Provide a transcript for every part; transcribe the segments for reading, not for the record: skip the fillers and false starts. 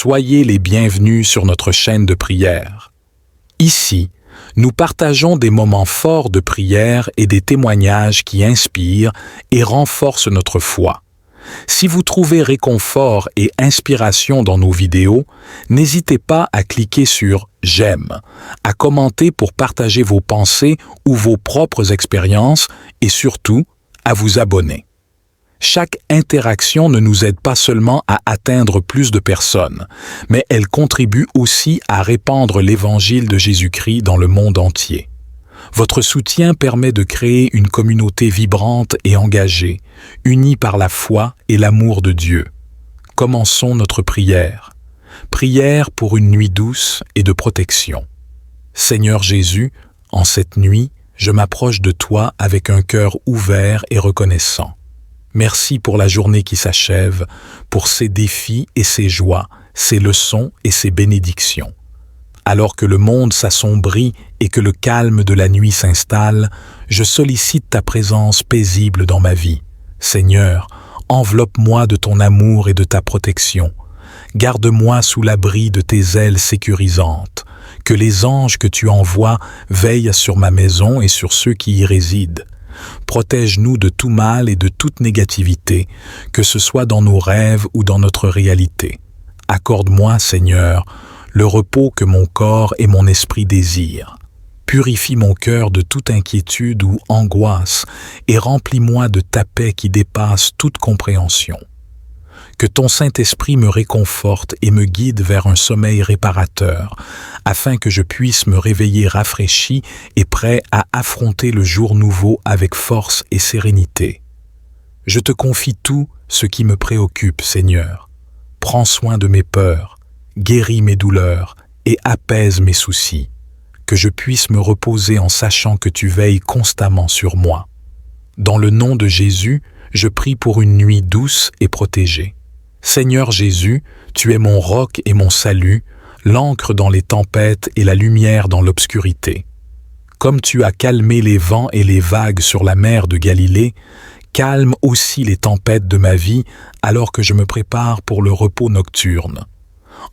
Soyez les bienvenus sur notre chaîne de prière. Ici, nous partageons des moments forts de prière et des témoignages qui inspirent et renforcent notre foi. Si vous trouvez réconfort et inspiration dans nos vidéos, n'hésitez pas à cliquer sur « J'aime », à commenter pour partager vos pensées ou vos propres expériences et surtout, à vous abonner. Chaque interaction ne nous aide pas seulement à atteindre plus de personnes, mais elle contribue aussi à répandre l'Évangile de Jésus-Christ dans le monde entier. Votre soutien permet de créer une communauté vibrante et engagée, unie par la foi et l'amour de Dieu. Commençons notre prière. Prière pour une nuit douce et de protection. Seigneur Jésus, en cette nuit, je m'approche de toi avec un cœur ouvert et reconnaissant. Merci pour la journée qui s'achève, pour ses défis et ses joies, ses leçons et ses bénédictions. Alors que le monde s'assombrit et que le calme de la nuit s'installe, je sollicite ta présence paisible dans ma vie. Seigneur, enveloppe-moi de ton amour et de ta protection. Garde-moi sous l'abri de tes ailes sécurisantes. Que les anges que tu envoies veillent sur ma maison et sur ceux qui y résident. Protège-nous de tout mal et de toute négativité, que ce soit dans nos rêves ou dans notre réalité. Accorde-moi, Seigneur, le repos que mon corps et mon esprit désirent. Purifie mon cœur de toute inquiétude ou angoisse et remplis-moi de ta paix qui dépasse toute compréhension. Que ton Saint-Esprit me réconforte et me guide vers un sommeil réparateur, afin que je puisse me réveiller rafraîchi et prêt à affronter le jour nouveau avec force et sérénité. Je te confie tout ce qui me préoccupe, Seigneur. Prends soin de mes peurs, guéris mes douleurs et apaise mes soucis. Que je puisse me reposer en sachant que tu veilles constamment sur moi. Dans le nom de Jésus, je prie pour une nuit douce et protégée. Seigneur Jésus, tu es mon roc et mon salut, l'ancre dans les tempêtes et la lumière dans l'obscurité. Comme tu as calmé les vents et les vagues sur la mer de Galilée, calme aussi les tempêtes de ma vie alors que je me prépare pour le repos nocturne.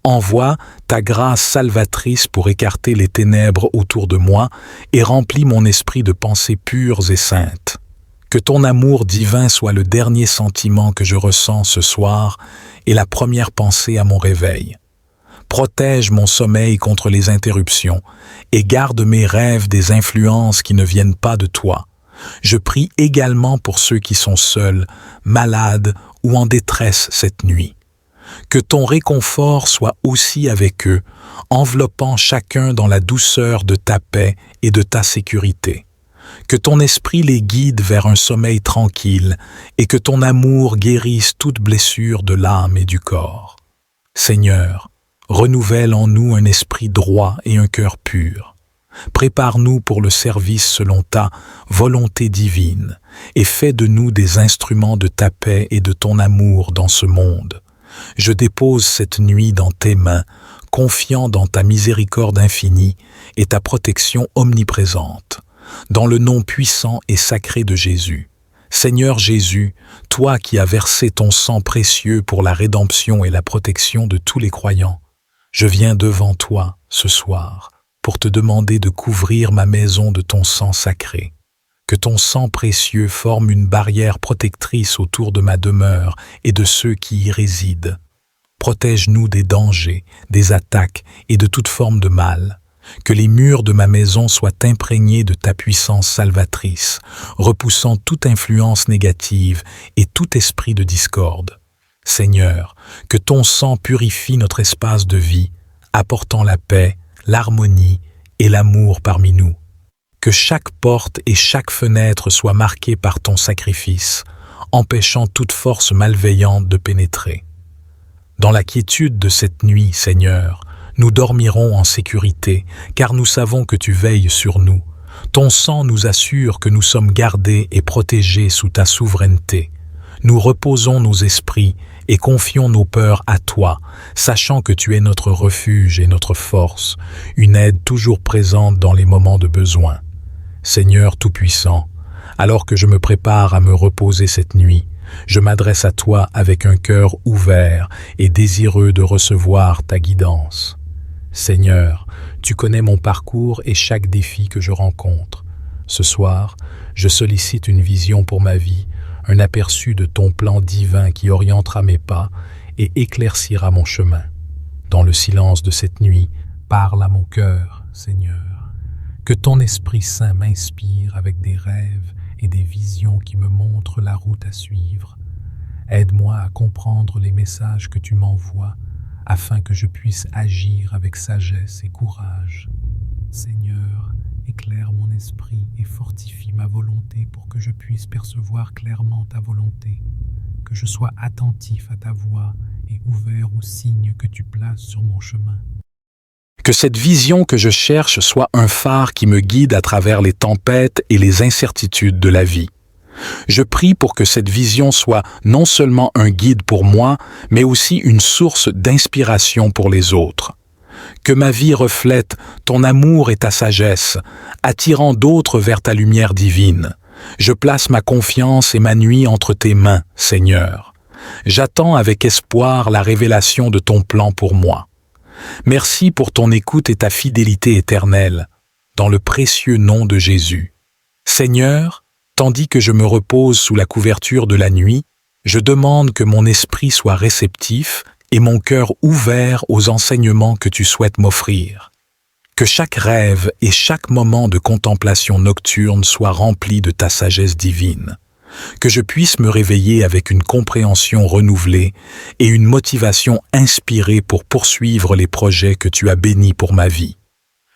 Envoie ta grâce salvatrice pour écarter les ténèbres autour de moi et remplis mon esprit de pensées pures et saintes. Que ton amour divin soit le dernier sentiment que je ressens ce soir et la première pensée à mon réveil. Protège mon sommeil contre les interruptions et garde mes rêves des influences qui ne viennent pas de toi. Je prie également pour ceux qui sont seuls, malades ou en détresse cette nuit. Que ton réconfort soit aussi avec eux, enveloppant chacun dans la douceur de ta paix et de ta sécurité. Que ton esprit les guide vers un sommeil tranquille et que ton amour guérisse toute blessure de l'âme et du corps. Seigneur, renouvelle en nous un esprit droit et un cœur pur. Prépare-nous pour le service selon ta volonté divine et fais de nous des instruments de ta paix et de ton amour dans ce monde. Je dépose cette nuit dans tes mains, confiant dans ta miséricorde infinie et ta protection omniprésente. Dans le nom puissant et sacré de Jésus. Seigneur Jésus, toi qui as versé ton sang précieux pour la rédemption et la protection de tous les croyants, je viens devant toi ce soir pour te demander de couvrir ma maison de ton sang sacré. Que ton sang précieux forme une barrière protectrice autour de ma demeure et de ceux qui y résident. Protège-nous des dangers, des attaques et de toute forme de mal. Que les murs de ma maison soient imprégnés de ta puissance salvatrice, repoussant toute influence négative et tout esprit de discorde. Seigneur, que ton sang purifie notre espace de vie, apportant la paix, l'harmonie et l'amour parmi nous. Que chaque porte et chaque fenêtre soient marquées par ton sacrifice, empêchant toute force malveillante de pénétrer. Dans la quiétude de cette nuit, Seigneur, nous dormirons en sécurité, car nous savons que tu veilles sur nous. Ton sang nous assure que nous sommes gardés et protégés sous ta souveraineté. Nous reposons nos esprits et confions nos peurs à toi, sachant que tu es notre refuge et notre force, une aide toujours présente dans les moments de besoin. Seigneur Tout-Puissant, alors que je me prépare à me reposer cette nuit, Je m'adresse à toi avec un cœur ouvert et désireux de recevoir ta guidance. Seigneur, tu connais mon parcours et chaque défi que je rencontre. Ce soir, je sollicite une vision pour ma vie, un aperçu de ton plan divin qui orientera mes pas et éclaircira mon chemin. Dans le silence de cette nuit, parle à mon cœur, Seigneur. Que ton Esprit Saint m'inspire avec des rêves et des visions qui me montrent la route à suivre. Aide-moi à comprendre les messages que tu m'envoies afin que je puisse agir avec sagesse et courage. Seigneur, éclaire mon esprit et fortifie ma volonté pour que je puisse percevoir clairement ta volonté, que je sois attentif à ta voix et ouvert aux signes que tu places sur mon chemin. Que cette vision que je cherche soit un phare qui me guide à travers les tempêtes et les incertitudes de la vie. Je prie pour que cette vision soit non seulement un guide pour moi, mais aussi une source d'inspiration pour les autres. Que ma vie reflète ton amour et ta sagesse, attirant d'autres vers ta lumière divine. Je place ma confiance et ma nuit entre tes mains, Seigneur. J'attends avec espoir la révélation de ton plan pour moi. Merci pour ton écoute et ta fidélité éternelle, dans le précieux nom de Jésus. Seigneur, tandis que je me repose sous la couverture de la nuit, je demande que mon esprit soit réceptif et mon cœur ouvert aux enseignements que tu souhaites m'offrir. Que chaque rêve et chaque moment de contemplation nocturne soit rempli de ta sagesse divine. Que je puisse me réveiller avec une compréhension renouvelée et une motivation inspirée pour poursuivre les projets que tu as bénis pour ma vie.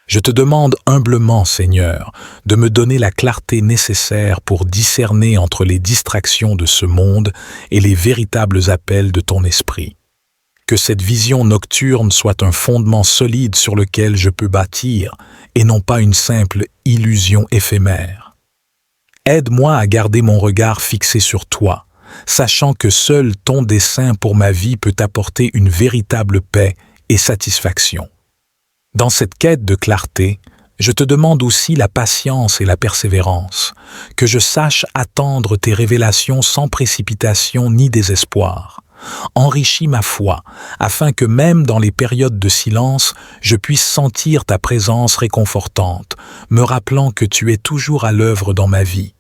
Je te demande humblement, Seigneur, de me donner la clarté nécessaire pour discerner entre les distractions de ce monde et les véritables appels de ton esprit. Que cette vision nocturne soit un fondement solide sur lequel je peux bâtir et non pas une simple illusion éphémère. Aide-moi à garder mon regard fixé sur toi, sachant que seul ton dessein pour ma vie peut apporter une véritable paix et satisfaction. Dans cette quête de clarté, je te demande aussi la patience et la persévérance, que je sache attendre tes révélations sans précipitation ni désespoir. Enrichis ma foi, afin que même dans les périodes de silence, je puisse sentir ta présence réconfortante, me rappelant que tu es toujours à l'œuvre dans ma vie.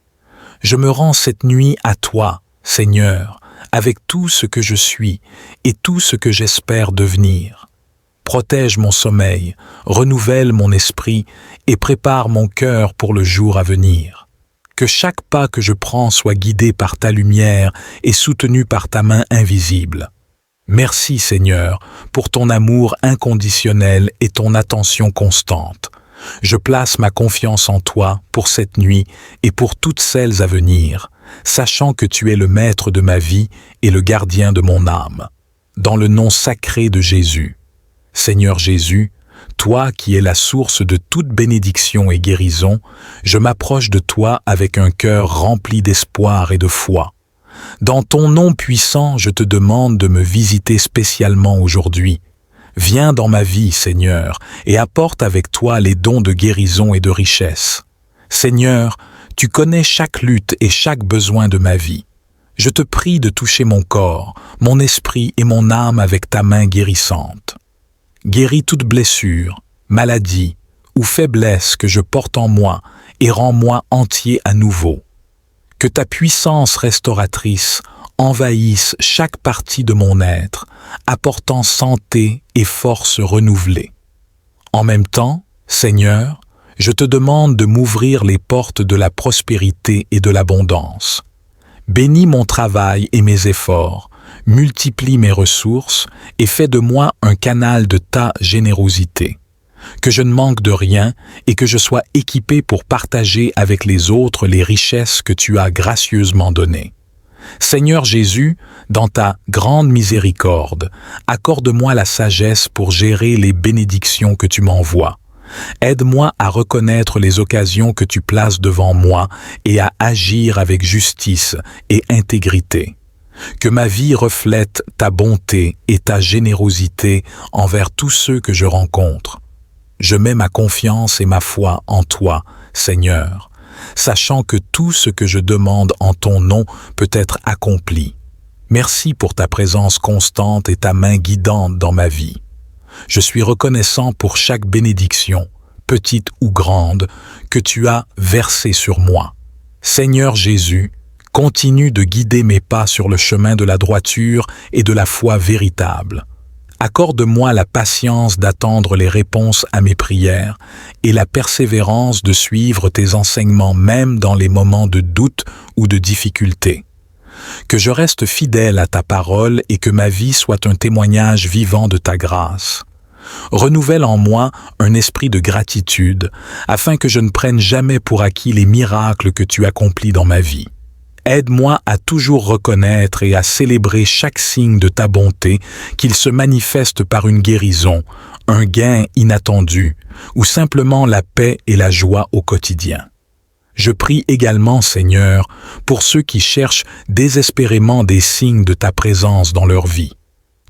Je me rends cette nuit à toi, Seigneur, avec tout ce que je suis et tout ce que j'espère devenir. Protège mon sommeil, renouvelle mon esprit et prépare mon cœur pour le jour à venir. Que chaque pas que je prends soit guidé par ta lumière et soutenu par ta main invisible. Merci, Seigneur, pour ton amour inconditionnel et ton attention constante. Je place ma confiance en toi pour cette nuit et pour toutes celles à venir, sachant que tu es le maître de ma vie et le gardien de mon âme. Dans le nom sacré de Jésus. Seigneur Jésus, toi qui es la source de toute bénédiction et guérison, je m'approche de toi avec un cœur rempli d'espoir et de foi. Dans ton nom puissant, je te demande de me visiter spécialement aujourd'hui. Viens dans ma vie, Seigneur, et apporte avec toi les dons de guérison et de richesse. Seigneur, tu connais chaque lutte et chaque besoin de ma vie. Je te prie de toucher mon corps, mon esprit et mon âme avec ta main guérissante. Guéris toute blessure, maladie ou faiblesse que je porte en moi et rends-moi entier à nouveau. Que ta puissance restauratrice envahisse chaque partie de mon être, apportant santé et force renouvelée. En même temps, Seigneur, je te demande de m'ouvrir les portes de la prospérité et de l'abondance. Bénis mon travail et mes efforts, multiplie mes ressources et fais de moi un canal de ta générosité. Que je ne manque de rien et que je sois équipé pour partager avec les autres les richesses que tu as gracieusement données. Seigneur Jésus, dans ta grande miséricorde, accorde-moi la sagesse pour gérer les bénédictions que tu m'envoies. Aide-moi à reconnaître les occasions que tu places devant moi et à agir avec justice et intégrité. Que ma vie reflète ta bonté et ta générosité envers tous ceux que je rencontre. Je mets ma confiance et ma foi en toi, Seigneur. sachant que tout ce que je demande en ton nom peut être accompli. Merci pour ta présence constante et ta main guidante dans ma vie. Je suis reconnaissant pour chaque bénédiction, petite ou grande, que tu as versée sur moi. Seigneur Jésus, continue de guider mes pas sur le chemin de la droiture et de la foi véritable. Accorde-moi la patience d'attendre les réponses à mes prières et la persévérance de suivre tes enseignements même dans les moments de doute ou de difficulté. Que je reste fidèle à ta parole et que ma vie soit un témoignage vivant de ta grâce. Renouvelle en moi un esprit de gratitude afin que je ne prenne jamais pour acquis les miracles que tu accomplis dans ma vie. Aide-moi à toujours reconnaître et à célébrer chaque signe de ta bonté, qu'il se manifeste par une guérison, un gain inattendu, ou simplement la paix et la joie au quotidien. Je prie également, Seigneur, pour ceux qui cherchent désespérément des signes de ta présence dans leur vie.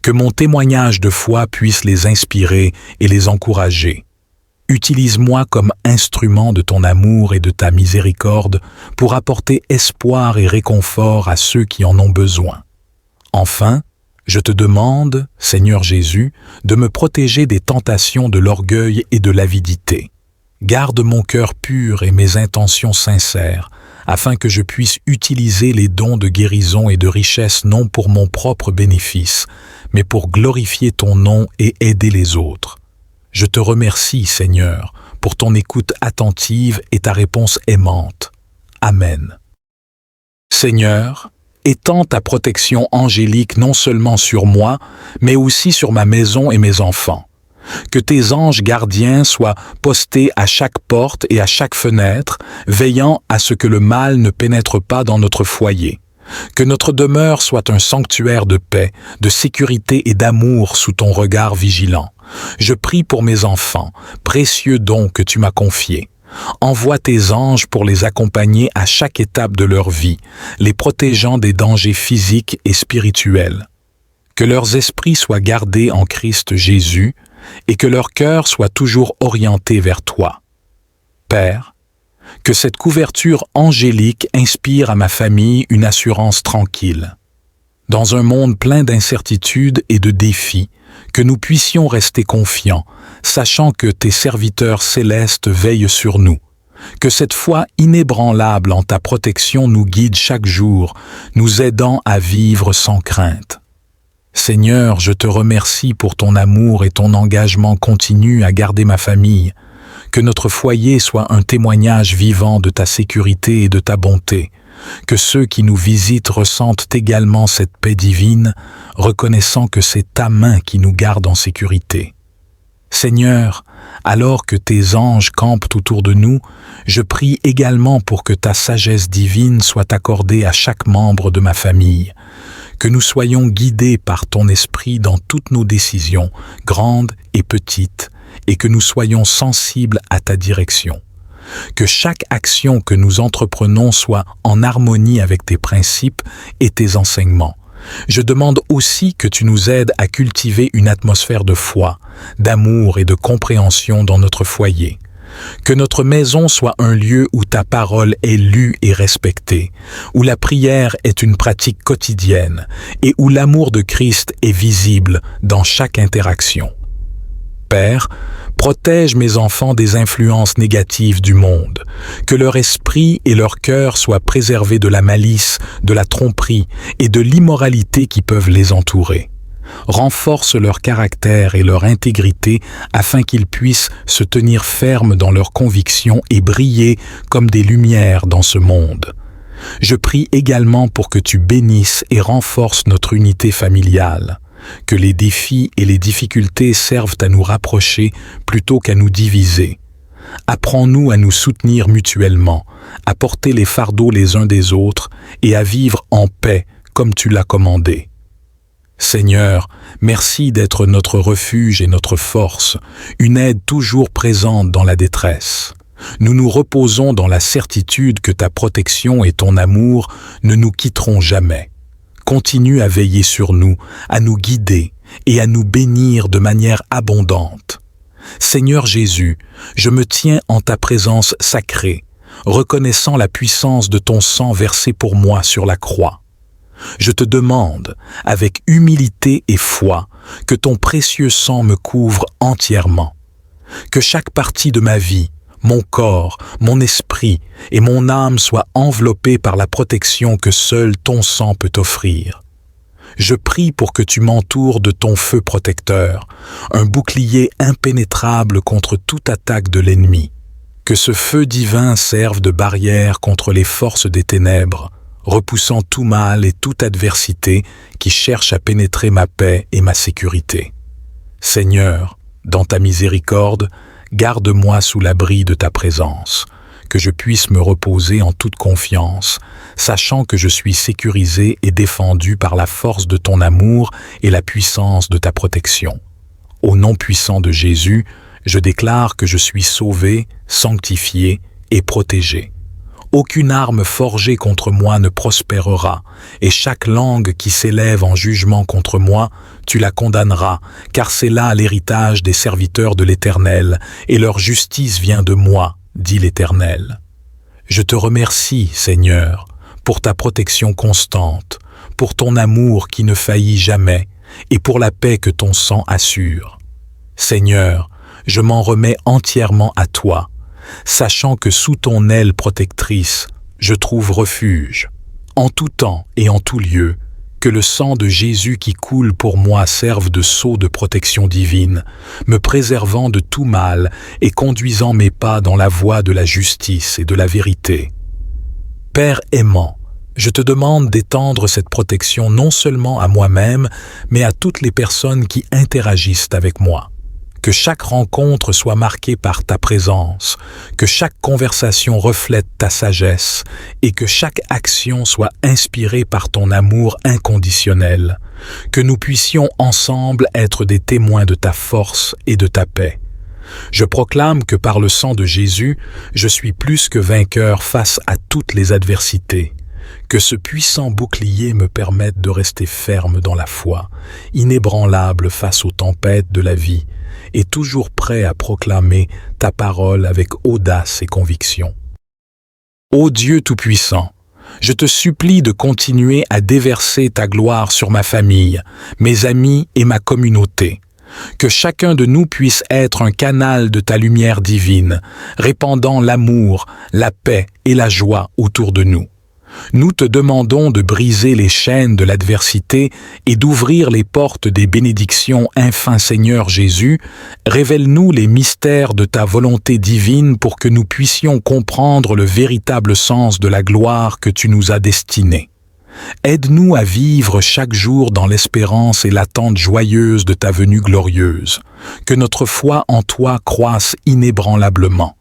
Que mon témoignage de foi puisse les inspirer et les encourager. Utilise-moi comme instrument de ton amour et de ta miséricorde pour apporter espoir et réconfort à ceux qui en ont besoin. Enfin, je te demande, Seigneur Jésus, de me protéger des tentations de l'orgueil et de l'avidité. Garde mon cœur pur et mes intentions sincères, afin que je puisse utiliser les dons de guérison et de richesse non pour mon propre bénéfice, mais pour glorifier ton nom et aider les autres. Je te remercie, Seigneur, pour ton écoute attentive et ta réponse aimante. Amen. Seigneur, étends ta protection angélique non seulement sur moi, mais aussi sur ma maison et mes enfants. Que tes anges gardiens soient postés à chaque porte et à chaque fenêtre, veillant à ce que le mal ne pénètre pas dans notre foyer. Que notre demeure soit un sanctuaire de paix, de sécurité et d'amour sous ton regard vigilant. Je prie pour mes enfants, précieux dons que tu m'as confiés. Envoie tes anges pour les accompagner à chaque étape de leur vie, les protégeant des dangers physiques et spirituels. Que leurs esprits soient gardés en Christ Jésus et que leur cœur soit toujours orienté vers toi. Père, que cette couverture angélique inspire à ma famille une assurance tranquille. Dans un monde plein d'incertitudes et de défis, que nous puissions rester confiants, sachant que tes serviteurs célestes veillent sur nous. Que cette foi inébranlable en ta protection nous guide chaque jour, nous aidant à vivre sans crainte. Seigneur, je te remercie pour ton amour et ton engagement continu à garder ma famille. Que notre foyer soit un témoignage vivant de ta sécurité et de ta bonté. Que ceux qui nous visitent ressentent également cette paix divine, reconnaissant que c'est ta main qui nous garde en sécurité. Seigneur, alors que tes anges campent autour de nous, je prie également pour que ta sagesse divine soit accordée à chaque membre de ma famille. Que nous soyons guidés par ton esprit dans toutes nos décisions, grandes et petites, et que nous soyons sensibles à ta direction. Que chaque action que nous entreprenons soit en harmonie avec tes principes et tes enseignements. Je demande aussi que tu nous aides à cultiver une atmosphère de foi, d'amour et de compréhension dans notre foyer. Que notre maison soit un lieu où ta parole est lue et respectée, où la prière est une pratique quotidienne et où l'amour de Christ est visible dans chaque interaction. Père, protège mes enfants des influences négatives du monde, que leur esprit et leur cœur soient préservés de la malice, de la tromperie et de l'immoralité qui peuvent les entourer. Renforce leur caractère et leur intégrité afin qu'ils puissent se tenir fermes dans leurs convictions et briller comme des lumières dans ce monde. Je prie également pour que tu bénisses et renforces notre unité familiale. Que les défis et les difficultés servent à nous rapprocher plutôt qu'à nous diviser. Apprends-nous à nous soutenir mutuellement, à porter les fardeaux les uns des autres et à vivre en paix comme tu l'as commandé. Seigneur, merci d'être notre refuge et notre force, une aide toujours présente dans la détresse. Nous nous reposons dans la certitude que ta protection et ton amour ne nous quitteront jamais. Continue à veiller sur nous, à nous guider et à nous bénir de manière abondante. Seigneur Jésus, je me tiens en ta présence sacrée. reconnaissant la puissance de ton sang versé pour moi sur la croix. Je te demande, avec humilité et foi, que ton précieux sang me couvre entièrement, que chaque partie de ma vie, mon corps, mon esprit et mon âme soient enveloppés par la protection que seul ton sang peut offrir. Je prie pour que tu m'entoures de ton feu protecteur, un bouclier impénétrable contre toute attaque de l'ennemi. Que ce feu divin serve de barrière contre les forces des ténèbres, repoussant tout mal et toute adversité qui cherche à pénétrer ma paix et ma sécurité. Seigneur, dans ta miséricorde, garde-moi sous l'abri de ta présence, que je puisse me reposer en toute confiance, sachant que je suis sécurisé et défendu par la force de ton amour et la puissance de ta protection. Au nom puissant de Jésus, je déclare que je suis sauvé, sanctifié et protégé. Aucune arme forgée contre moi ne prospérera, et chaque langue qui s'élève en jugement contre moi, tu la condamneras, car c'est là l'héritage des serviteurs de l'Éternel, et leur justice vient de moi, dit l'Éternel. Je te remercie, Seigneur, pour ta protection constante, pour ton amour qui ne faillit jamais, et pour la paix que ton sang assure. Seigneur, je m'en remets entièrement à toi, sachant que sous ton aile protectrice, je trouve refuge. En tout temps et en tout lieu, que le sang de Jésus qui coule pour moi serve de sceau de protection divine, me préservant de tout mal et conduisant mes pas dans la voie de la justice et de la vérité. Père aimant, je te demande d'étendre cette protection non seulement à moi-même, mais à toutes les personnes qui interagissent avec moi. Que chaque rencontre soit marquée par ta présence, que chaque conversation reflète ta sagesse et que chaque action soit inspirée par ton amour inconditionnel, que nous puissions ensemble être des témoins de ta force et de ta paix. Je proclame que par le sang de Jésus, je suis plus que vainqueur face à toutes les adversités. Que ce puissant bouclier me permette de rester ferme dans la foi, inébranlable face aux tempêtes de la vie, et toujours prêt à proclamer ta parole avec audace et conviction. Ô Dieu Tout-Puissant, je te supplie de continuer à déverser ta gloire sur ma famille, mes amis et ma communauté. Que chacun de nous puisse être un canal de ta lumière divine, répandant l'amour, la paix et la joie autour de nous. Nous te demandons de briser les chaînes de l'adversité et d'ouvrir les portes des bénédictions, infin Seigneur Jésus. Révèle-nous les mystères de ta volonté divine pour que nous puissions comprendre le véritable sens de la gloire que tu nous as destinée. Aide-nous à vivre chaque jour dans l'espérance et l'attente joyeuse de ta venue glorieuse. Que notre foi en toi croisse inébranlablement.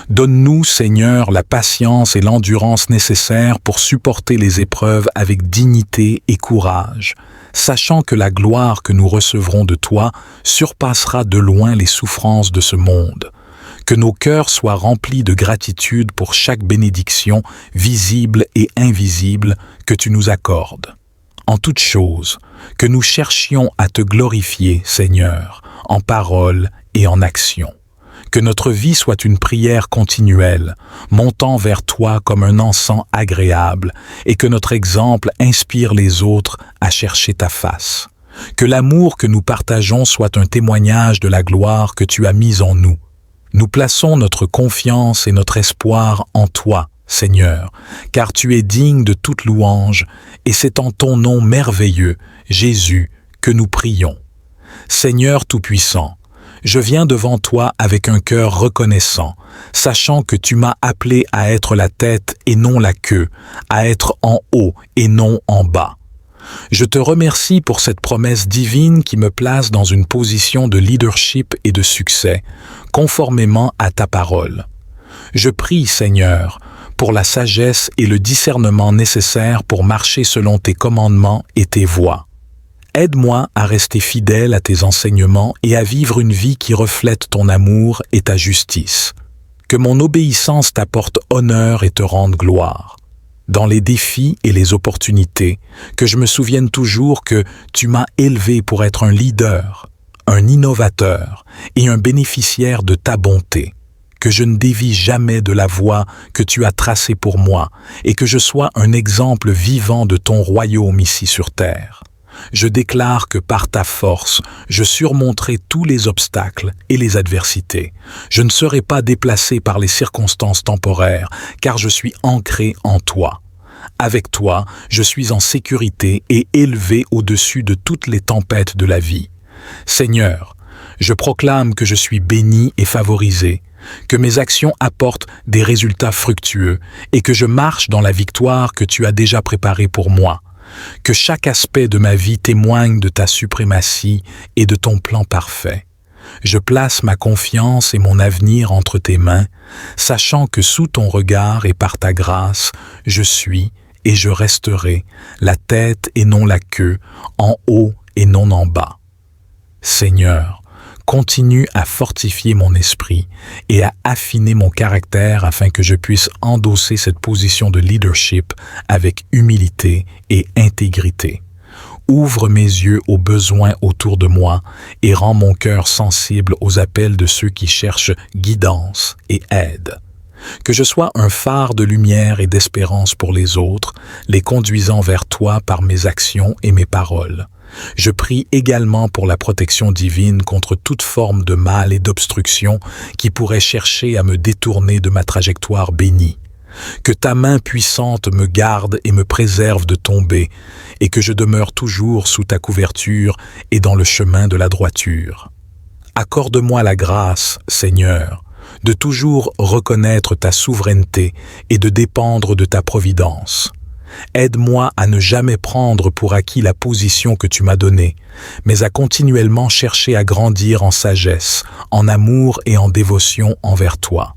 Donne-nous, Seigneur, la patience et l'endurance nécessaires pour supporter les épreuves avec dignité et courage, sachant que la gloire que nous recevrons de toi surpassera de loin les souffrances de ce monde. Que nos cœurs soient remplis de gratitude pour chaque bénédiction, visible et invisible, que tu nous accordes. En toute chose, que nous cherchions à te glorifier, Seigneur, en parole et en action. Que notre vie soit une prière continuelle, montant vers toi comme un encens agréable, et que notre exemple inspire les autres à chercher ta face. Que l'amour que nous partageons soit un témoignage de la gloire que tu as mise en nous. Nous plaçons notre confiance et notre espoir en toi, Seigneur, car tu es digne de toute louange, et c'est en ton nom merveilleux, Jésus, que nous prions. Seigneur Tout-Puissant, je viens devant toi avec un cœur reconnaissant, sachant que tu m'as appelé à être la tête et non la queue, à être en haut et non en bas. Je te remercie pour cette promesse divine qui me place dans une position de leadership et de succès, conformément à ta parole. Je prie, Seigneur, pour la sagesse et le discernement nécessaires pour marcher selon tes commandements et tes voies. Aide-moi à rester fidèle à tes enseignements et à vivre une vie qui reflète ton amour et ta justice. Que mon obéissance t'apporte honneur et te rende gloire. Dans les défis et les opportunités, que je me souvienne toujours que tu m'as élevé pour être un leader, un innovateur et un bénéficiaire de ta bonté. que je ne dévie jamais de la voie que tu as tracée pour moi et que je sois un exemple vivant de ton royaume ici sur terre. Je déclare que par ta force, je surmonterai tous les obstacles et les adversités. Je ne serai pas déplacé par les circonstances temporaires, car je suis ancré en toi. Avec toi, je suis en sécurité et élevé au-dessus de toutes les tempêtes de la vie. Seigneur, je proclame que je suis béni et favorisé, que mes actions apportent des résultats fructueux et que je marche dans la victoire que tu as déjà préparée pour moi. Que chaque aspect de ma vie témoigne de ta suprématie et de ton plan parfait. Je place ma confiance et mon avenir entre tes mains, sachant que sous ton regard et par ta grâce, je suis et je resterai, la tête et non la queue, en haut et non en bas. Seigneur, continue à fortifier mon esprit et à affiner mon caractère afin que je puisse endosser cette position de leadership avec humilité et intégrité. Ouvre mes yeux aux besoins autour de moi et rends mon cœur sensible aux appels de ceux qui cherchent guidance et aide. Que je sois un phare de lumière et d'espérance pour les autres, les conduisant vers toi par mes actions et mes paroles. Je prie également pour la protection divine contre toute forme de mal et d'obstruction qui pourrait chercher à me détourner de ma trajectoire bénie. Que ta main puissante me garde et me préserve de tomber, et que je demeure toujours sous ta couverture et dans le chemin de la droiture. Accorde-moi la grâce, Seigneur, de toujours reconnaître ta souveraineté et de dépendre de ta providence. Aide-moi à ne jamais prendre pour acquis la position que tu m'as donnée, mais à continuellement chercher à grandir en sagesse, en amour et en dévotion envers toi.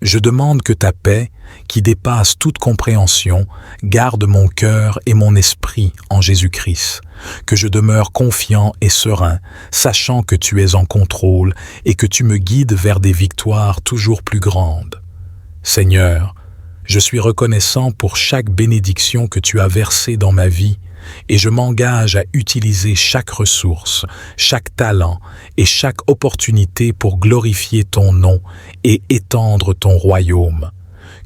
Je demande que ta paix, qui dépasse toute compréhension, garde mon cœur et mon esprit en Jésus-Christ, que je demeure confiant et serein, sachant que tu es en contrôle et que tu me guides vers des victoires toujours plus grandes. Seigneur, je suis reconnaissant pour chaque bénédiction que tu as versée dans ma vie et je m'engage à utiliser chaque ressource, chaque talent et chaque opportunité pour glorifier ton nom et étendre ton royaume.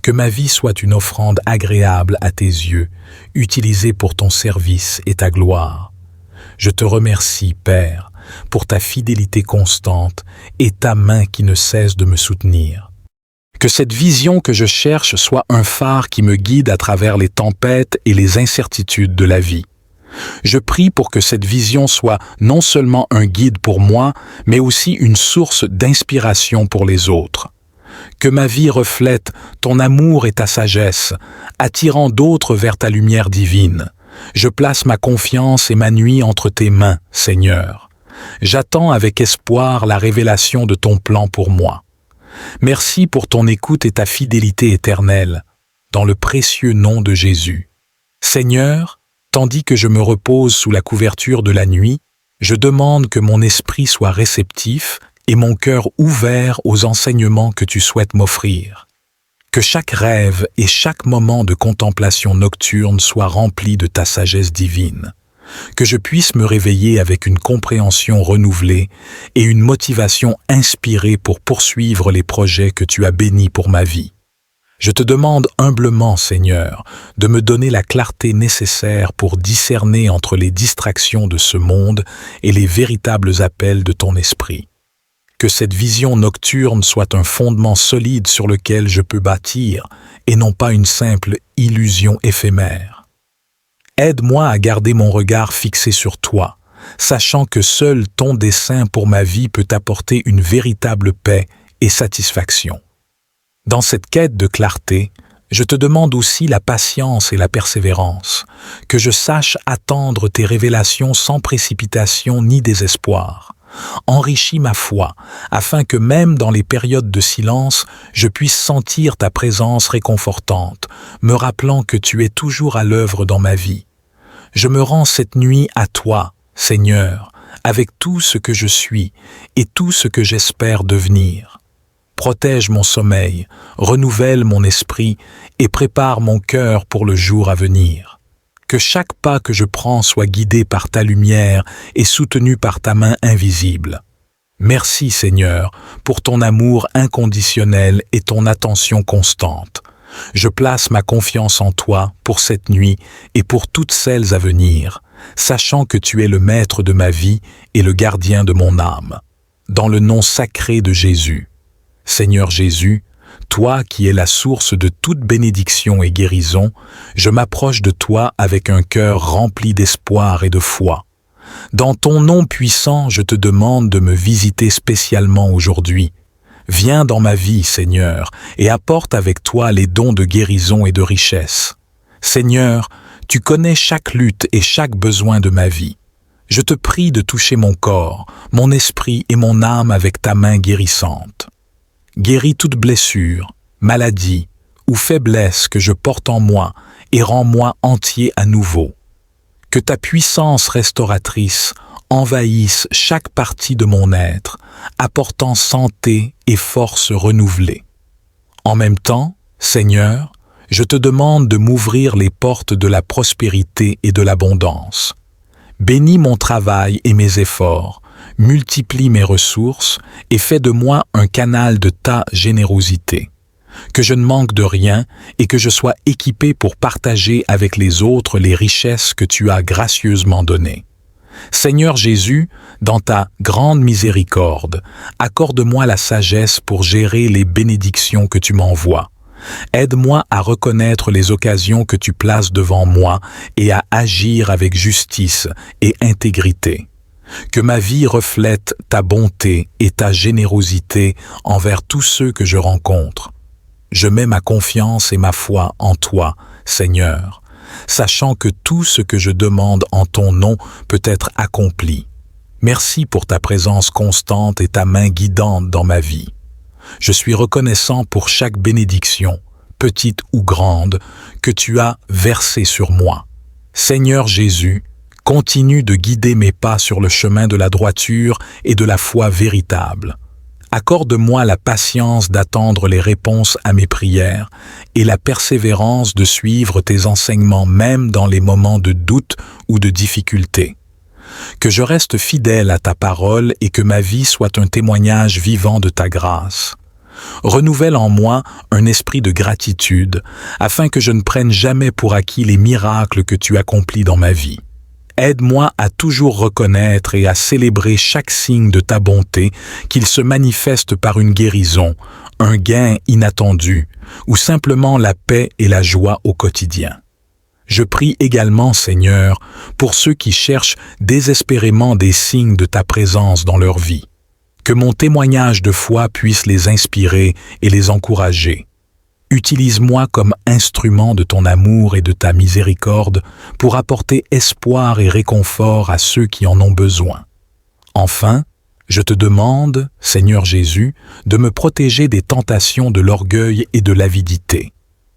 Que ma vie soit une offrande agréable à tes yeux, utilisée pour ton service et ta gloire. Je te remercie, Père, pour ta fidélité constante et ta main qui ne cesse de me soutenir. Que cette vision que je cherche soit un phare qui me guide à travers les tempêtes et les incertitudes de la vie. Je prie pour que cette vision soit non seulement un guide pour moi, mais aussi une source d'inspiration pour les autres. Que ma vie reflète ton amour et ta sagesse, attirant d'autres vers ta lumière divine. Je place ma confiance et ma nuit entre tes mains, Seigneur. J'attends avec espoir la révélation de ton plan pour moi. Merci pour ton écoute et ta fidélité éternelle, dans le précieux nom de Jésus. Seigneur, tandis que je me repose sous la couverture de la nuit, je demande que mon esprit soit réceptif et mon cœur ouvert aux enseignements que tu souhaites m'offrir. Que chaque rêve et chaque moment de contemplation nocturne soit rempli de ta sagesse divine. Que je puisse me réveiller avec une compréhension renouvelée et une motivation inspirée pour poursuivre les projets que tu as bénis pour ma vie. Je te demande humblement, Seigneur, de me donner la clarté nécessaire pour discerner entre les distractions de ce monde et les véritables appels de ton esprit. Que cette vision nocturne soit un fondement solide sur lequel je peux bâtir et non pas une simple illusion éphémère. Aide-moi à garder mon regard fixé sur toi, sachant que seul ton dessein pour ma vie peut apporter une véritable paix et satisfaction. Dans cette quête de clarté, je te demande aussi la patience et la persévérance, que je sache attendre tes révélations sans précipitation ni désespoir. Enrichis ma foi, afin que même dans les périodes de silence, je puisse sentir ta présence réconfortante, me rappelant que tu es toujours à l'œuvre dans ma vie. Je me rends cette nuit à toi, Seigneur, avec tout ce que je suis et tout ce que j'espère devenir. Protège mon sommeil, renouvelle mon esprit et prépare mon cœur pour le jour à venir. Que chaque pas que je prends soit guidé par ta lumière et soutenu par ta main invisible. Merci Seigneur pour ton amour inconditionnel et ton attention constante. Je place ma confiance en toi pour cette nuit et pour toutes celles à venir, sachant que tu es le maître de ma vie et le gardien de mon âme. Dans le nom sacré de Jésus. Seigneur Jésus, toi qui es la source de toute bénédiction et guérison, je m'approche de toi avec un cœur rempli d'espoir et de foi. Dans ton nom puissant, je te demande de me visiter spécialement aujourd'hui. Viens dans ma vie, Seigneur, et apporte avec toi les dons de guérison et de richesse. Seigneur, tu connais chaque lutte et chaque besoin de ma vie. Je te prie de toucher mon corps, mon esprit et mon âme avec ta main guérissante. Guéris toute blessure, maladie ou faiblesse que je porte en moi et rends-moi entier à nouveau. Que ta puissance restauratrice envahisse chaque partie de mon être, apportant santé et force renouvelée. En même temps, Seigneur, je te demande de m'ouvrir les portes de la prospérité et de l'abondance. Bénis mon travail et mes efforts, multiplie mes ressources et fais de moi un canal de ta générosité. Que je ne manque de rien et que je sois équipé pour partager avec les autres les richesses que tu as gracieusement données. Seigneur Jésus, dans ta grande miséricorde, accorde-moi la sagesse pour gérer les bénédictions que tu m'envoies. Aide-moi à reconnaître les occasions que tu places devant moi et à agir avec justice et intégrité. Que ma vie reflète ta bonté et ta générosité envers tous ceux que je rencontre. Je mets ma confiance et ma foi en toi, Seigneur, sachant que tout ce que je demande en ton nom peut être accompli. Merci pour ta présence constante et ta main guidante dans ma vie. Je suis reconnaissant pour chaque bénédiction, petite ou grande, que tu as versée sur moi. Seigneur Jésus, continue de guider mes pas sur le chemin de la droiture et de la foi véritable. Accorde-moi la patience d'attendre les réponses à mes prières et la persévérance de suivre tes enseignements même dans les moments de doute ou de difficulté. Que je reste fidèle à ta parole et que ma vie soit un témoignage vivant de ta grâce. Renouvelle en moi un esprit de gratitude afin que je ne prenne jamais pour acquis les miracles que tu accomplis dans ma vie. Aide-moi à toujours reconnaître et à célébrer chaque signe de ta bonté, qu'il se manifeste par une guérison, un gain inattendu, ou simplement la paix et la joie au quotidien. Je prie également, Seigneur, pour ceux qui cherchent désespérément des signes de ta présence dans leur vie. Que mon témoignage de foi puisse les inspirer et les encourager. Utilise-moi comme instrument de ton amour et de ta miséricorde pour apporter espoir et réconfort à ceux qui en ont besoin. Enfin, je te demande, Seigneur Jésus, de me protéger des tentations de l'orgueil et de l'avidité.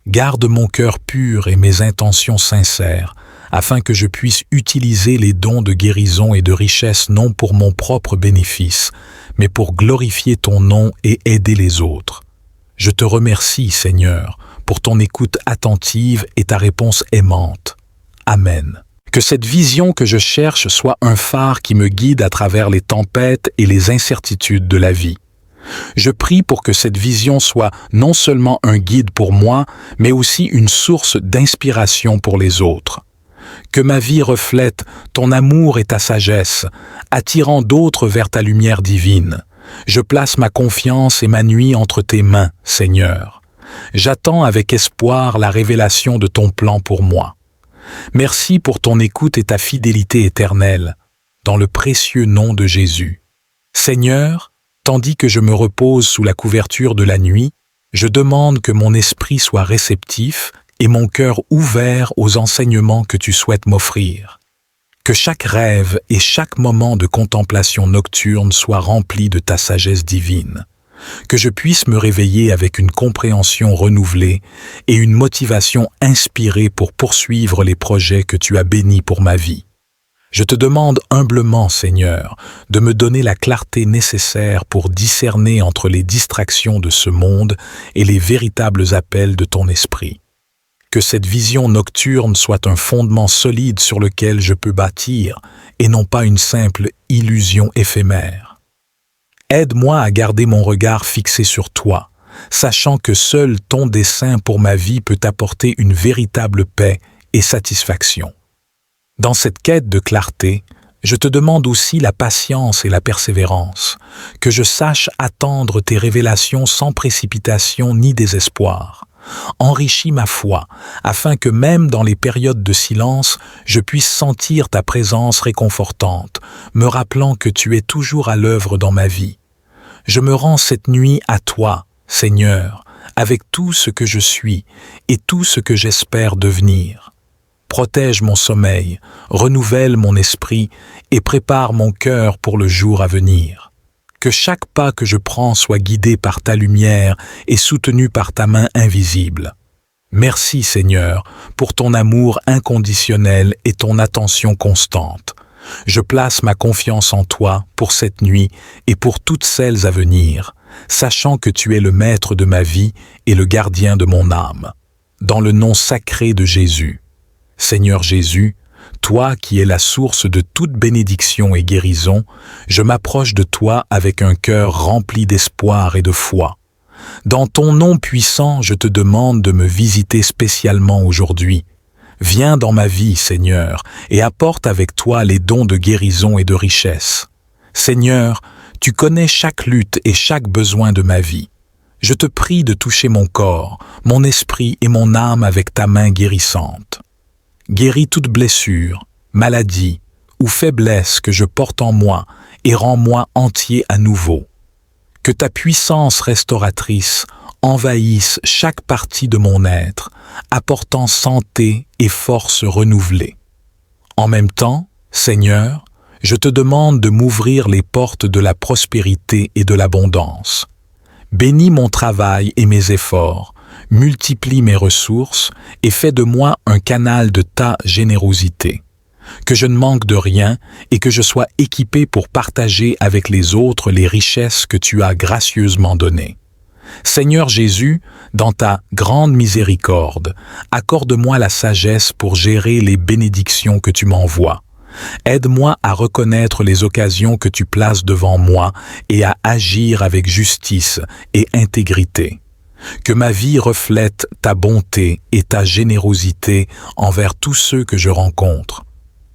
Garde mon cœur pur et mes intentions sincères, afin que je puisse utiliser les dons de guérison et de richesse non pour mon propre bénéfice, mais pour glorifier ton nom et aider les autres. Je te remercie, Seigneur, pour ton écoute attentive et ta réponse aimante. Amen. Que cette vision que je cherche soit un phare qui me guide à travers les tempêtes et les incertitudes de la vie. Je prie pour que cette vision soit non seulement un guide pour moi, mais aussi une source d'inspiration pour les autres. Que ma vie reflète ton amour et ta sagesse, attirant d'autres vers ta lumière divine. Je place ma confiance et ma nuit entre tes mains, Seigneur. J'attends avec espoir la révélation de ton plan pour moi. Merci pour ton écoute et ta fidélité éternelle, dans le précieux nom de Jésus. Seigneur, tandis que je me repose sous la couverture de la nuit, je demande que mon esprit soit réceptif et mon cœur ouvert aux enseignements que tu souhaites m'offrir. Que chaque rêve et chaque moment de contemplation nocturne soit rempli de ta sagesse divine. Que je puisse me réveiller avec une compréhension renouvelée et une motivation inspirée pour poursuivre les projets que tu as bénis pour ma vie. Je te demande humblement, Seigneur, de me donner la clarté nécessaire pour discerner entre les distractions de ce monde et les véritables appels de ton esprit. Que cette vision nocturne soit un fondement solide sur lequel je peux bâtir et non pas une simple illusion éphémère. Aide-moi à garder mon regard fixé sur toi, sachant que seul ton dessein pour ma vie peut apporter une véritable paix et satisfaction. Dans cette quête de clarté, je te demande aussi la patience et la persévérance, que je sache attendre tes révélations sans précipitation ni désespoir. Enrichis ma foi, afin que même dans les périodes de silence, je puisse sentir ta présence réconfortante, me rappelant que tu es toujours à l'œuvre dans ma vie. Je me rends cette nuit à toi, Seigneur, avec tout ce que je suis et tout ce que j'espère devenir. Protège mon sommeil, renouvelle mon esprit et prépare mon cœur pour le jour à venir. Que chaque pas que je prends soit guidé par ta lumière et soutenu par ta main invisible. Merci Seigneur pour ton amour inconditionnel et ton attention constante. Je place ma confiance en toi pour cette nuit et pour toutes celles à venir, sachant que tu es le maître de ma vie et le gardien de mon âme. Dans le nom sacré de Jésus. Seigneur Jésus, toi qui es la source de toute bénédiction et guérison, je m'approche de toi avec un cœur rempli d'espoir et de foi. Dans ton nom puissant, je te demande de me visiter spécialement aujourd'hui. Viens dans ma vie, Seigneur, et apporte avec toi les dons de guérison et de richesse. Seigneur, tu connais chaque lutte et chaque besoin de ma vie. Je te prie de toucher mon corps, mon esprit et mon âme avec ta main guérissante. Guéris toute blessure, maladie ou faiblesse que je porte en moi et rends-moi entier à nouveau. Que ta puissance restauratrice envahisse chaque partie de mon être, apportant santé et force renouvelée. En même temps, Seigneur, je te demande de m'ouvrir les portes de la prospérité et de l'abondance. Bénis mon travail et mes efforts, multiplie mes ressources et fais de moi un canal de ta générosité. Que je ne manque de rien et que je sois équipé pour partager avec les autres les richesses que tu as gracieusement données. Seigneur Jésus, dans ta grande miséricorde, accorde-moi la sagesse pour gérer les bénédictions que tu m'envoies. Aide-moi à reconnaître les occasions que tu places devant moi et à agir avec justice et intégrité. Que ma vie reflète ta bonté et ta générosité envers tous ceux que je rencontre.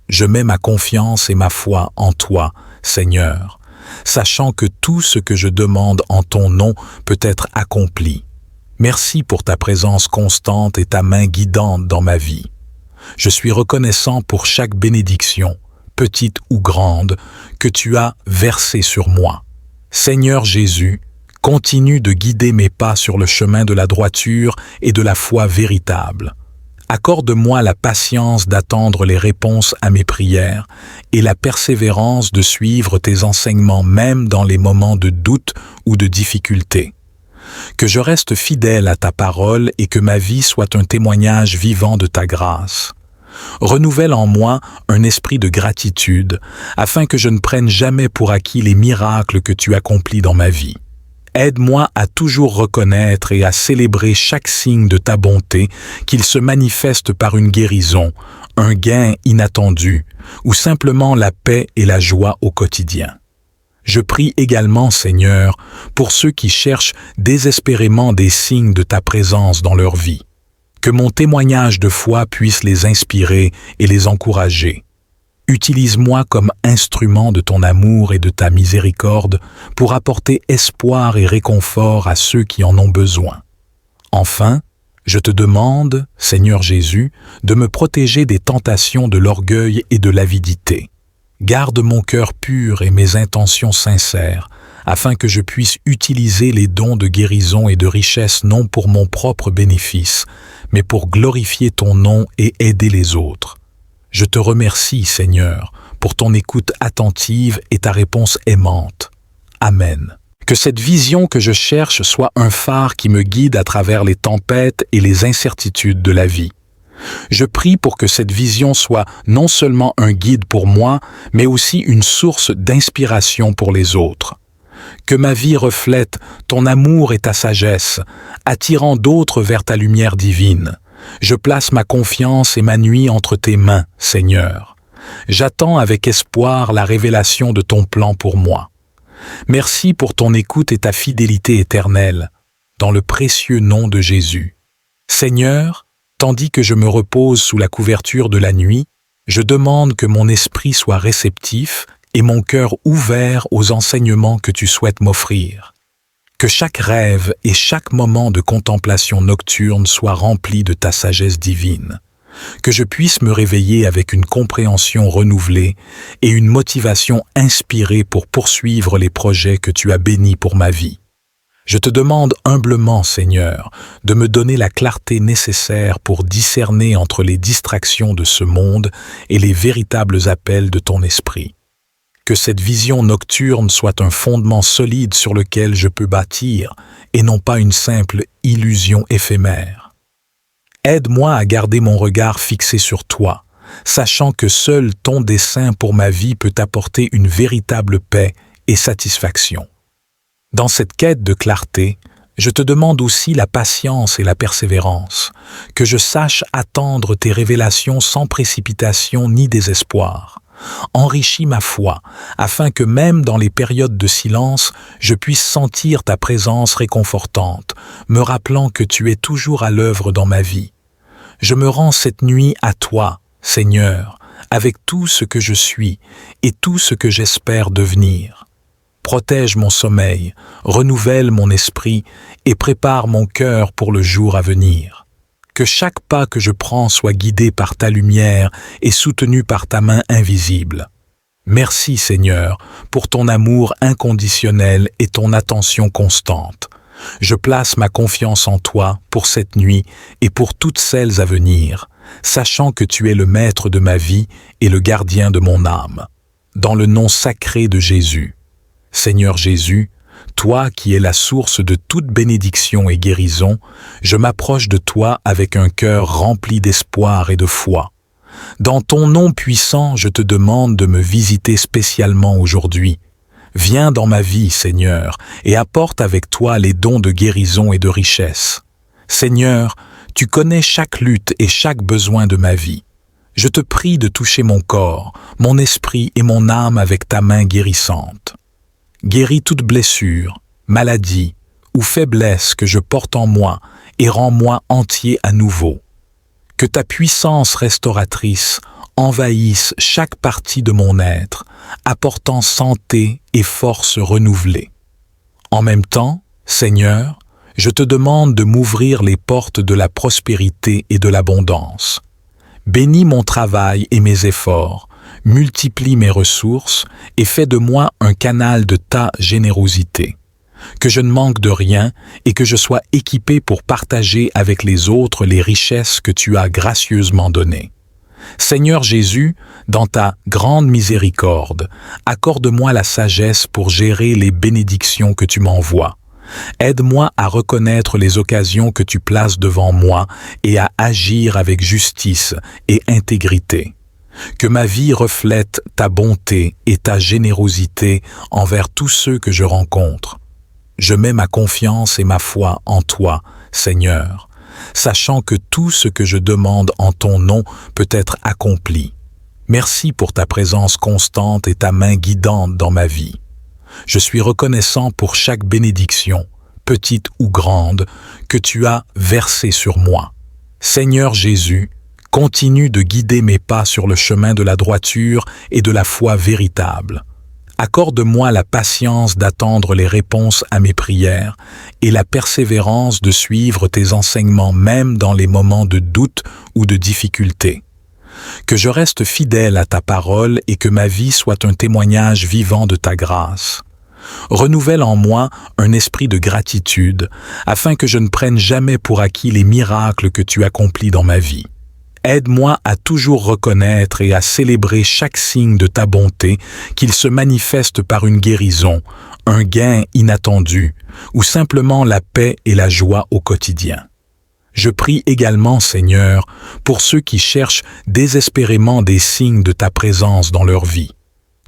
Je mets ma confiance et ma foi en toi, Seigneur, sachant que tout ce que je demande en ton nom peut être accompli. Merci pour ta présence constante et ta main guidante dans ma vie. Je suis reconnaissant pour chaque bénédiction, petite ou grande, que tu as versée sur moi. Seigneur Jésus, continue de guider mes pas sur le chemin de la droiture et de la foi véritable. Accorde-moi la patience d'attendre les réponses à mes prières et la persévérance de suivre tes enseignements même dans les moments de doute ou de difficulté. Que je reste fidèle à ta parole et que ma vie soit un témoignage vivant de ta grâce. Renouvelle en moi un esprit de gratitude afin que je ne prenne jamais pour acquis les miracles que tu accomplis dans ma vie. Aide-moi à toujours reconnaître et à célébrer chaque signe de ta bonté, qu'il se manifeste par une guérison, un gain inattendu, ou simplement la paix et la joie au quotidien. Je prie également, Seigneur, pour ceux qui cherchent désespérément des signes de ta présence dans leur vie. Que mon témoignage de foi puisse les inspirer et les encourager. Utilise-moi comme instrument de ton amour et de ta miséricorde pour apporter espoir et réconfort à ceux qui en ont besoin. Enfin, je te demande, Seigneur Jésus, de me protéger des tentations de l'orgueil et de l'avidité. Garde mon cœur pur et mes intentions sincères, afin que je puisse utiliser les dons de guérison et de richesse non pour mon propre bénéfice, mais pour glorifier ton nom et aider les autres. Je te remercie, Seigneur, pour ton écoute attentive et ta réponse aimante. Amen. Que cette vision que je cherche soit un phare qui me guide à travers les tempêtes et les incertitudes de la vie. Je prie pour que cette vision soit non seulement un guide pour moi, mais aussi une source d'inspiration pour les autres. Que ma vie reflète ton amour et ta sagesse, attirant d'autres vers ta lumière divine. Je place ma confiance et ma nuit entre tes mains, Seigneur. J'attends avec espoir la révélation de ton plan pour moi. Merci pour ton écoute et ta fidélité éternelle, dans le précieux nom de Jésus. Seigneur, tandis que je me repose sous la couverture de la nuit, je demande que mon esprit soit réceptif et mon cœur ouvert aux enseignements que tu souhaites m'offrir. Que chaque rêve et chaque moment de contemplation nocturne soit rempli de ta sagesse divine. Que je puisse me réveiller avec une compréhension renouvelée et une motivation inspirée pour poursuivre les projets que tu as bénis pour ma vie. Je te demande humblement, Seigneur, de me donner la clarté nécessaire pour discerner entre les distractions de ce monde et les véritables appels de ton esprit. Que cette vision nocturne soit un fondement solide sur lequel je peux bâtir et non pas une simple illusion éphémère. Aide-moi à garder mon regard fixé sur toi, sachant que seul ton dessein pour ma vie peut apporter une véritable paix et satisfaction. Dans cette quête de clarté, je te demande aussi la patience et la persévérance, que je sache attendre tes révélations sans précipitation ni désespoir. Enrichis ma foi, afin que même dans les périodes de silence, je puisse sentir ta présence réconfortante, me rappelant que tu es toujours à l'œuvre dans ma vie. Je me rends cette nuit à toi, Seigneur, avec tout ce que je suis et tout ce que j'espère devenir. Protège mon sommeil, renouvelle mon esprit et prépare mon cœur pour le jour à venir. Que chaque pas que je prends soit guidé par ta lumière et soutenu par ta main invisible. Merci, Seigneur, pour ton amour inconditionnel et ton attention constante. Je place ma confiance en toi pour cette nuit et pour toutes celles à venir, sachant que tu es le maître de ma vie et le gardien de mon âme. Dans le nom sacré de Jésus. Seigneur Jésus, toi qui es la source de toute bénédiction et guérison, je m'approche de toi avec un cœur rempli d'espoir et de foi. Dans ton nom puissant, je te demande de me visiter spécialement aujourd'hui. Viens dans ma vie, Seigneur, et apporte avec toi les dons de guérison et de richesse. Seigneur, tu connais chaque lutte et chaque besoin de ma vie. Je te prie de toucher mon corps, mon esprit et mon âme avec ta main guérissante. Guéris toute blessure, maladie ou faiblesse que je porte en moi et rends-moi entier à nouveau. Que ta puissance restauratrice envahisse chaque partie de mon être, apportant santé et force renouvelée. En même temps, Seigneur, je te demande de m'ouvrir les portes de la prospérité et de l'abondance. Bénis mon travail et mes efforts, multiplie mes ressources et fais de moi un canal de ta générosité. Que je ne manque de rien et que je sois équipé pour partager avec les autres les richesses que tu as gracieusement données. Seigneur Jésus, dans ta grande miséricorde, accorde-moi la sagesse pour gérer les bénédictions que tu m'envoies. Aide-moi à reconnaître les occasions que tu places devant moi et à agir avec justice et intégrité. Que ma vie reflète ta bonté et ta générosité envers tous ceux que je rencontre. Je mets ma confiance et ma foi en toi, Seigneur, sachant que tout ce que je demande en ton nom peut être accompli. Merci pour ta présence constante et ta main guidante dans ma vie. Je suis reconnaissant pour chaque bénédiction, petite ou grande, que tu as versée sur moi. Seigneur Jésus, continue de guider mes pas sur le chemin de la droiture et de la foi véritable. Accorde-moi la patience d'attendre les réponses à mes prières et la persévérance de suivre tes enseignements même dans les moments de doute ou de difficulté. Que je reste fidèle à ta parole et que ma vie soit un témoignage vivant de ta grâce. Renouvelle en moi un esprit de gratitude afin que je ne prenne jamais pour acquis les miracles que tu accomplis dans ma vie. Aide-moi à toujours reconnaître et à célébrer chaque signe de ta bonté, qu'il se manifeste par une guérison, un gain inattendu, ou simplement la paix et la joie au quotidien. Je prie également, Seigneur, pour ceux qui cherchent désespérément des signes de ta présence dans leur vie.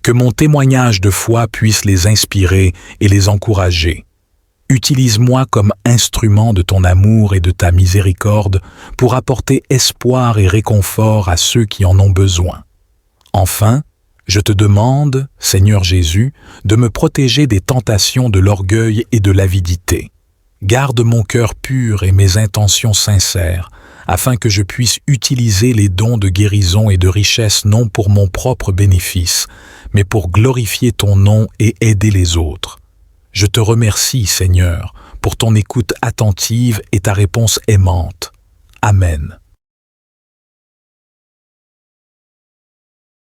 Que mon témoignage de foi puisse les inspirer et les encourager. Utilise-moi comme instrument de ton amour et de ta miséricorde pour apporter espoir et réconfort à ceux qui en ont besoin. Enfin, Je te demande, Seigneur Jésus, de me protéger des tentations de l'orgueil et de l'avidité. Garde mon cœur pur et mes intentions sincères, afin que je puisse utiliser les dons de guérison et de richesse non pour mon propre bénéfice, mais pour glorifier ton nom et aider les autres. Je te remercie, Seigneur, pour ton écoute attentive et ta réponse aimante. Amen.